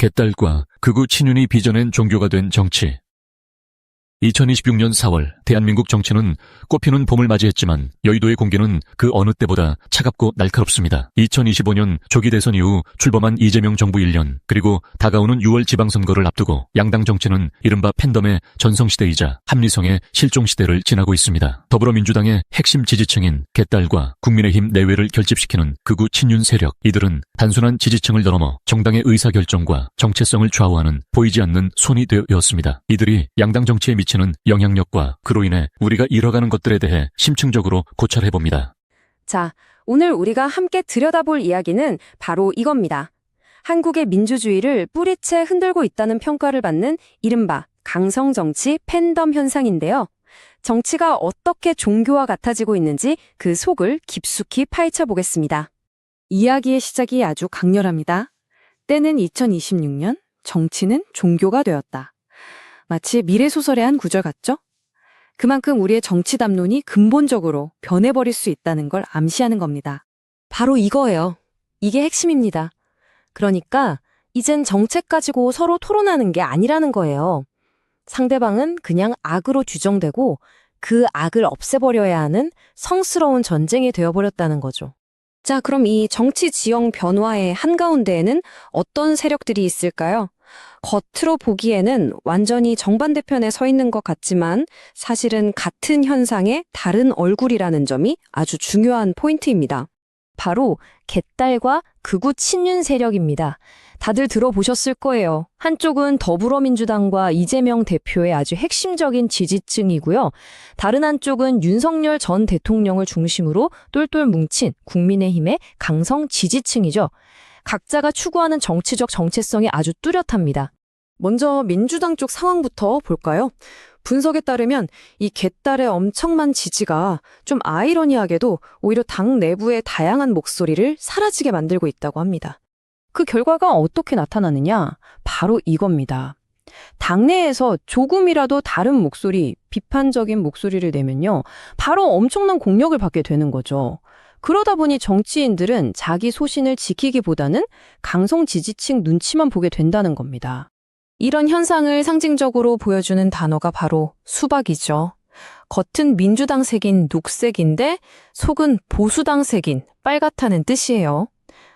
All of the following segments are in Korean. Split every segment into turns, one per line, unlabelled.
개딸과 극우 친윤이 빚어낸 종교가 된 정치. 2026년 4월 대한민국 정치는 꽃피는 봄을 맞이했지만 여의도의 공기는 그 어느 때보다 차갑고 날카롭습니다. 2025년 조기 대선 이후 출범한 이재명 정부 1년, 그리고 다가오는 6월 지방선거를 앞두고 양당 정치는 이른바 팬덤의 전성시대이자 합리성의 실종시대를 지나고 있습니다. 더불어민주당의 핵심 지지층인 개딸과 국민의힘 내외를 결집시키는 극우 친윤 세력, 이들은 단순한 지지층을 넘어 정당의 의사결정과 정체성을 좌우하는 보이지 않는 손이 되었습니다. 이들이 양당 정치에 미치는 영향력과 그로 인해 우리가 잃어가는 것들에 대해 심층적으로 고찰해봅니다.
자, 오늘 우리가 함께 들여다볼 이야기는 바로 이겁니다. 한국의 민주주의를 뿌리채 흔들고 있다는 평가를 받는 이른바 강성정치 팬덤 현상인데요. 정치가 어떻게 종교와 같아지고 있는지 그 속을 깊숙이 파헤쳐 보겠습니다. 이야기의 시작이 아주 강렬합니다. 때는 2026년, 정치는 종교가 되었다. 마치 미래소설의 한 구절 같죠? 그만큼 우리의 정치 담론이 근본적으로 변해버릴 수 있다는 걸 암시하는 겁니다. 바로 이거예요. 이게 핵심입니다. 그러니까 이젠 정책 가지고 서로 토론하는 게 아니라는 거예요. 상대방은 그냥 악으로 규정되고 그 악을 없애버려야 하는 성스러운 전쟁이 되어버렸다는 거죠. 자, 그럼 이 정치 지형 변화의 한가운데에는 어떤 세력들이 있을까요? 겉으로 보기에는 완전히 정반대편에 서 있는 것 같지만 사실은 같은 현상의 다른 얼굴이라는 점이 아주 중요한 포인트입니다. 바로 개딸과 극우 친윤 세력입니다. 다들 들어보셨을 거예요. 한쪽은 더불어민주당과 이재명 대표의 아주 핵심적인 지지층이고요. 다른 한쪽은 윤석열 전 대통령을 중심으로 똘똘 뭉친 국민의힘의 강성 지지층이죠. 각자가 추구하는 정치적 정체성이 아주 뚜렷합니다. 먼저 민주당 쪽 상황부터 볼까요? 분석에 따르면 이 개딸의 엄청난 지지가 좀 아이러니하게도 오히려 당 내부의 다양한 목소리를 사라지게 만들고 있다고 합니다. 그 결과가 어떻게 나타나느냐? 바로 이겁니다. 당내에서 조금이라도 다른 목소리, 비판적인 목소리를 내면요, 바로 엄청난 공격을 받게 되는 거죠. 그러다 보니 정치인들은 자기 소신을 지키기보다는 강성 지지층 눈치만 보게 된다는 겁니다. 이런 현상을 상징적으로 보여주는 단어가 바로 수박이죠. 겉은 민주당 색인 녹색인데 속은 보수당 색인 빨갛다는 뜻이에요.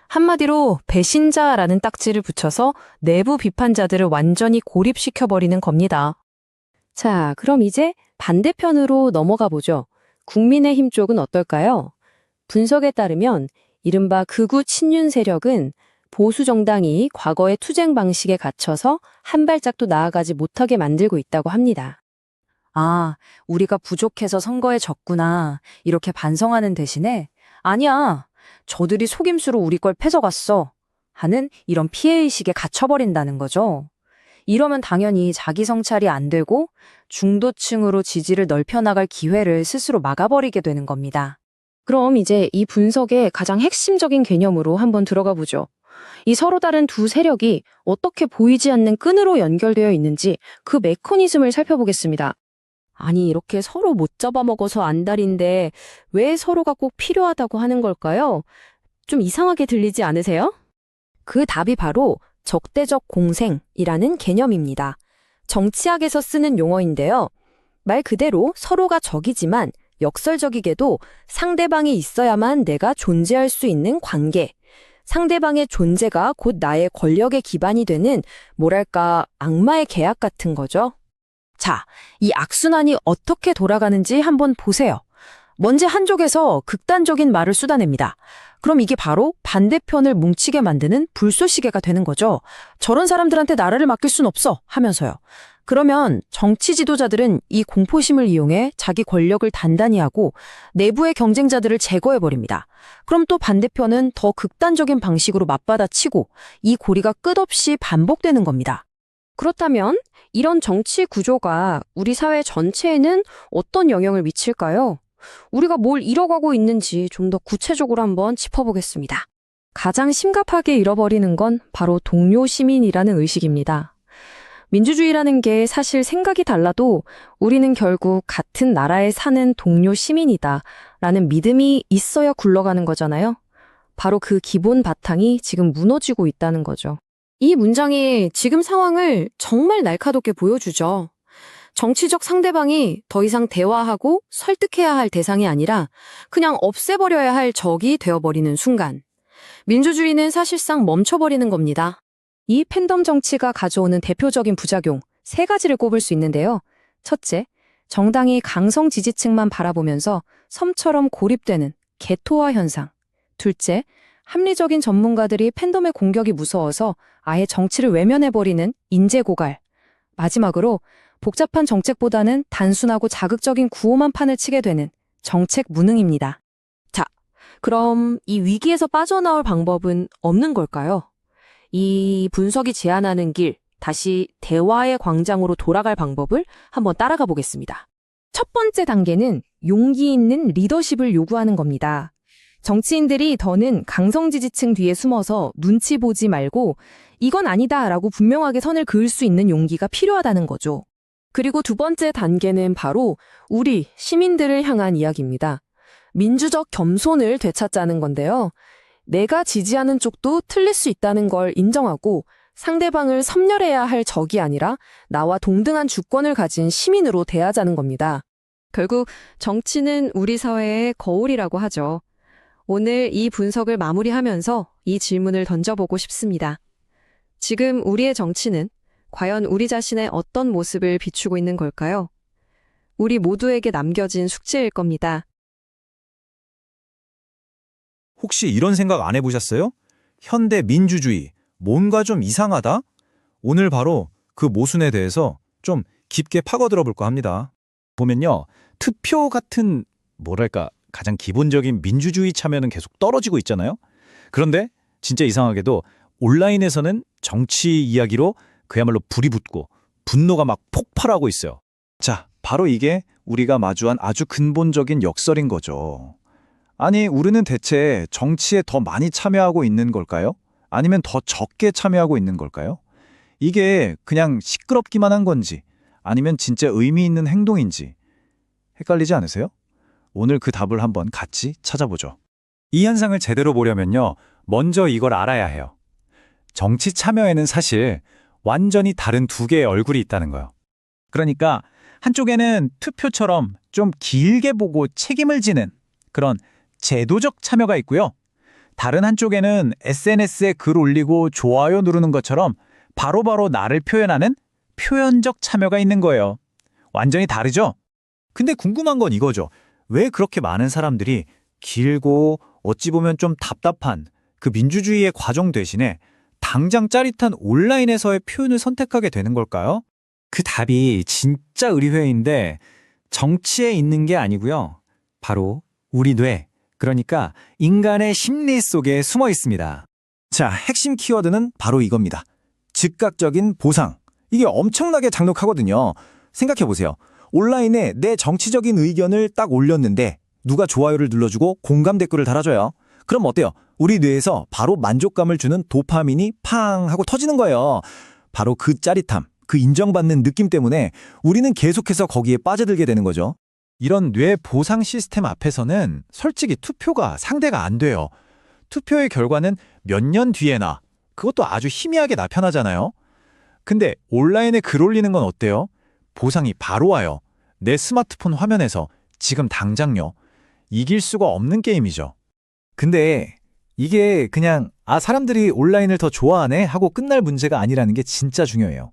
한마디로 배신자라는 딱지를 붙여서 내부 비판자들을 완전히 고립시켜버리는 겁니다. 자, 그럼 이제 반대편으로 넘어가 보죠. 국민의힘 쪽은 어떨까요? 분석에 따르면 이른바 극우 친윤 세력은 보수 정당이 과거의 투쟁 방식에 갇혀서 한 발짝도 나아가지 못하게 만들고 있다고 합니다. 아, 우리가 부족해서 선거에 졌구나. 이렇게 반성하는 대신에 아니야, 저들이 속임수로 우리 걸 뺏어갔어. 하는 이런 피해의식에 갇혀버린다는 거죠. 이러면 당연히 자기 성찰이 안 되고 중도층으로 지지를 넓혀나갈 기회를 스스로 막아버리게 되는 겁니다. 그럼 이제 이 분석의 가장 핵심적인 개념으로 한번 들어가 보죠. 이 서로 다른 두 세력이 어떻게 보이지 않는 끈으로 연결되어 있는지 그 메커니즘을 살펴보겠습니다. 아니, 이렇게 서로 못 잡아먹어서 안달인데 왜 서로가 꼭 필요하다고 하는 걸까요? 좀 이상하게 들리지 않으세요? 그 답이 바로 적대적 공생이라는 개념입니다. 정치학에서 쓰는 용어인데요. 말 그대로 서로가 적이지만 역설적이게도 상대방이 있어야만 내가 존재할 수 있는 관계. 상대방의 존재가 곧 나의 권력의 기반이 되는 뭐랄까 악마의 계약 같은 거죠. 자, 이 악순환이 어떻게 돌아가는지 한번 보세요. 먼저 한쪽에서 극단적인 말을 쏟아냅니다. 그럼 이게 바로 반대편을 뭉치게 만드는 불쏘시개가 되는 거죠. 저런 사람들한테 나라를 맡길 순 없어 하면서요. 그러면 정치 지도자들은 이 공포심을 이용해 자기 권력을 단단히 하고 내부의 경쟁자들을 제거해버립니다. 그럼 또 반대편은 더 극단적인 방식으로 맞받아치고 이 고리가 끝없이 반복되는 겁니다. 그렇다면 이런 정치 구조가 우리 사회 전체에는 어떤 영향을 미칠까요? 우리가 뭘 잃어가고 있는지 좀 더 구체적으로 한번 짚어보겠습니다. 가장 심각하게 잃어버리는 건 바로 동료 시민이라는 의식입니다. 민주주의라는 게 사실 생각이 달라도 우리는 결국 같은 나라에 사는 동료 시민이다 라는 믿음이 있어야 굴러가는 거잖아요. 바로 그 기본 바탕이 지금 무너지고 있다는 거죠. 이 문장이 지금 상황을 정말 날카롭게 보여주죠. 정치적 상대방이 더 이상 대화하고 설득해야 할 대상이 아니라 그냥 없애버려야 할 적이 되어버리는 순간. 민주주의는 사실상 멈춰버리는 겁니다. 이 팬덤 정치가 가져오는 대표적인 부작용, 세 가지를 꼽을 수 있는데요. 첫째, 정당이 강성 지지층만 바라보면서 섬처럼 고립되는 개토화 현상. 둘째, 합리적인 전문가들이 팬덤의 공격이 무서워서 아예 정치를 외면해버리는 인재 고갈. 마지막으로 복잡한 정책보다는 단순하고 자극적인 구호만 판을 치게 되는 정책 무능입니다. 자, 그럼 이 위기에서 빠져나올 방법은 없는 걸까요? 이 분석이 제안하는 길, 다시 대화의 광장으로 돌아갈 방법을 한번 따라가 보겠습니다. 첫 번째 단계는 용기 있는 리더십을 요구하는 겁니다. 정치인들이 더는 강성 지지층 뒤에 숨어서 눈치 보지 말고 이건 아니다라고 분명하게 선을 그을 수 있는 용기가 필요하다는 거죠. 그리고 두 번째 단계는 바로 우리 시민들을 향한 이야기입니다. 민주적 겸손을 되찾자는 건데요. 내가 지지하는 쪽도 틀릴 수 있다는 걸 인정하고 상대방을 섬멸해야 할 적이 아니라 나와 동등한 주권을 가진 시민으로 대하자는 겁니다. 결국 정치는 우리 사회의 거울이라고 하죠. 오늘 이 분석을 마무리하면서 이 질문을 던져보고 싶습니다. 지금 우리의 정치는 과연 우리 자신의 어떤 모습을 비추고 있는 걸까요? 우리 모두에게 남겨진 숙제일 겁니다.
혹시 이런 생각 안 해보셨어요? 현대 민주주의, 뭔가 좀 이상하다? 오늘 바로 그 모순에 대해서 좀 깊게 파고들어 볼까 합니다. 보면요, 투표 같은 뭐랄까 가장 기본적인 민주주의 참여는 계속 떨어지고 있잖아요. 그런데 진짜 이상하게도 온라인에서는 정치 이야기로 그야말로 불이 붙고 분노가 막 폭발하고 있어요. 자, 바로 이게 우리가 마주한 아주 근본적인 역설인 거죠. 아니, 우리는 대체 정치에 더 많이 참여하고 있는 걸까요? 아니면 더 적게 참여하고 있는 걸까요? 이게 그냥 시끄럽기만 한 건지 아니면 진짜 의미 있는 행동인지 헷갈리지 않으세요? 오늘 그 답을 한번 같이 찾아보죠. 이 현상을 제대로 보려면요, 먼저 이걸 알아야 해요. 정치 참여에는 사실 완전히 다른 두 개의 얼굴이 있다는 거예요. 그러니까 한쪽에는 투표처럼 좀 길게 보고 책임을 지는 그런 제도적 참여가 있고요. 다른 한쪽에는 SNS에 글 올리고 좋아요 누르는 것처럼 바로바로 나를 표현하는 표현적 참여가 있는 거예요. 완전히 다르죠? 근데 궁금한 건 이거죠. 왜 그렇게 많은 사람들이 길고 어찌 보면 좀 답답한 그 민주주의의 과정 대신에 당장 짜릿한 온라인에서의 표현을 선택하게 되는 걸까요? 그 답이 진짜 의외인데 정치에 있는 게 아니고요. 바로 우리 뇌, 그러니까 인간의 심리 속에 숨어 있습니다. 자, 핵심 키워드는 바로 이겁니다. 즉각적인 보상. 이게 엄청나게 장록하거든요. 생각해보세요. 온라인에 내 정치적인 의견을 딱 올렸는데 누가 좋아요를 눌러주고 공감 댓글을 달아줘요. 그럼 어때요? 우리 뇌에서 바로 만족감을 주는 도파민이 팡 하고 터지는 거예요. 바로 그 짜릿함, 그 인정받는 느낌 때문에 우리는 계속해서 거기에 빠져들게 되는 거죠. 이런 뇌 보상 시스템 앞에서는 솔직히 투표가 상대가 안 돼요. 투표의 결과는 몇 년 뒤에나, 그것도 아주 희미하게 나타나잖아요. 근데 온라인에 글 올리는 건 어때요? 보상이 바로 와요. 내 스마트폰 화면에서 지금 당장요. 이길 수가 없는 게임이죠. 근데 이게 그냥 사람들이 온라인을 더 좋아하네 하고 끝날 문제가 아니라는 게 진짜 중요해요.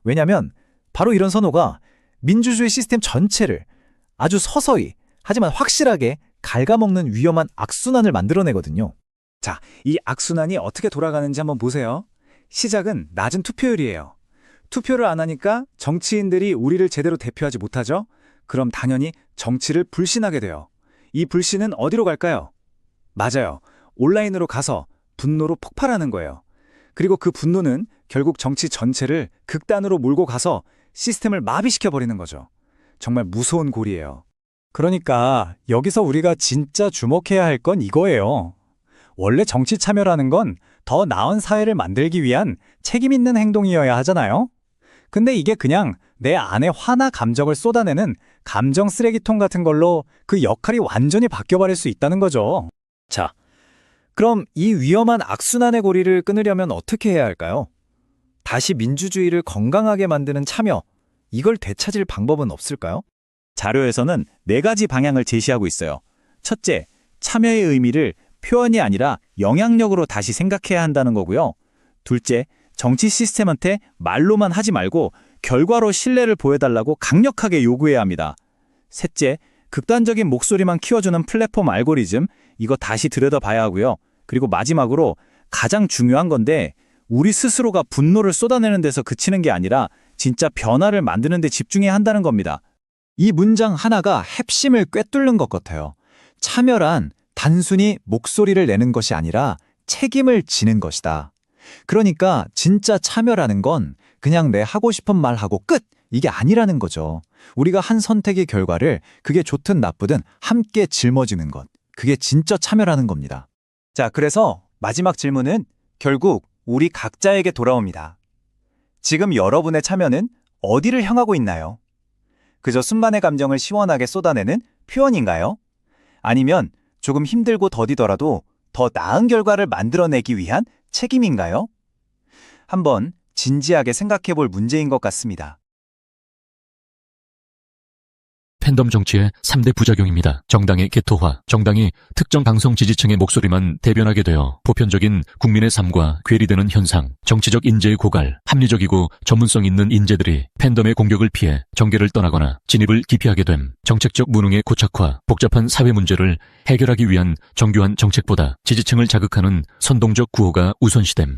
왜냐면 바로 이런 선호가 민주주의 시스템 전체를 아주 서서히 하지만 확실하게 갉아먹는 위험한 악순환을 만들어내거든요. 자, 이 악순환이 어떻게 돌아가는지 한번 보세요. 시작은 낮은 투표율이에요. 투표를 안 하니까 정치인들이 우리를 제대로 대표하지 못하죠? 그럼 당연히 정치를 불신하게 돼요. 이 불신은 어디로 갈까요? 맞아요. 온라인으로 가서 분노로 폭발하는 거예요. 그리고 그 분노는 결국 정치 전체를 극단으로 몰고 가서 시스템을 마비시켜버리는 거죠. 정말 무서운 고리예요. 그러니까 여기서 우리가 진짜 주목해야 할 건 이거예요. 원래 정치 참여라는 건 더 나은 사회를 만들기 위한 책임 있는 행동이어야 하잖아요. 근데 이게 그냥 내 안에 화나 감정을 쏟아내는 감정 쓰레기통 같은 걸로 그 역할이 완전히 바뀌어버릴 수 있다는 거죠. 자, 그럼 이 위험한 악순환의 고리를 끊으려면 어떻게 해야 할까요?
다시 민주주의를 건강하게 만드는 참여, 이걸 되찾을 방법은 없을까요?
자료에서는 4가지 방향을 제시하고 있어요. 첫째, 참여의 의미를 표현이 아니라 영향력으로 다시 생각해야 한다는 거고요. 둘째, 정치 시스템한테 말로만 하지 말고 결과로 신뢰를 보여달라고 강력하게 요구해야 합니다. 셋째, 극단적인 목소리만 키워주는 플랫폼 알고리즘, 이거 다시 들여다봐야 하고요. 그리고 마지막으로 가장 중요한 건데 우리 스스로가 분노를 쏟아내는 데서 그치는 게 아니라 진짜 변화를 만드는 데 집중해야 한다는 겁니다.
이 문장 하나가 핵심을 꿰뚫는 것 같아요. 참여란 단순히 목소리를 내는 것이 아니라 책임을 지는 것이다. 그러니까 진짜 참여라는 건 그냥 내 하고 싶은 말 하고 끝! 이게 아니라는 거죠. 우리가 한 선택의 결과를 그게 좋든 나쁘든 함께 짊어지는 것. 그게 진짜 참여라는 겁니다.
자, 그래서 마지막 질문은 결국 우리 각자에게 돌아옵니다. 지금 여러분의 참여는 어디를 향하고 있나요? 그저 순간의 감정을 시원하게 쏟아내는 표현인가요? 아니면 조금 힘들고 더디더라도 더 나은 결과를 만들어내기 위한 책임인가요? 한번 진지하게 생각해 볼 문제인 것 같습니다.
팬덤 정치의 3대 부작용입니다. 정당의 개토화. 정당이 특정 방송 지지층의 목소리만 대변하게 되어 보편적인 국민의 삶과 괴리되는 현상. 정치적 인재의 고갈. 합리적이고 전문성 있는 인재들이 팬덤의 공격을 피해 정계를 떠나거나 진입을 기피하게 됨. 정책적 무능의 고착화. 복잡한 사회 문제를 해결하기 위한 정교한 정책보다 지지층을 자극하는 선동적 구호가 우선시됨.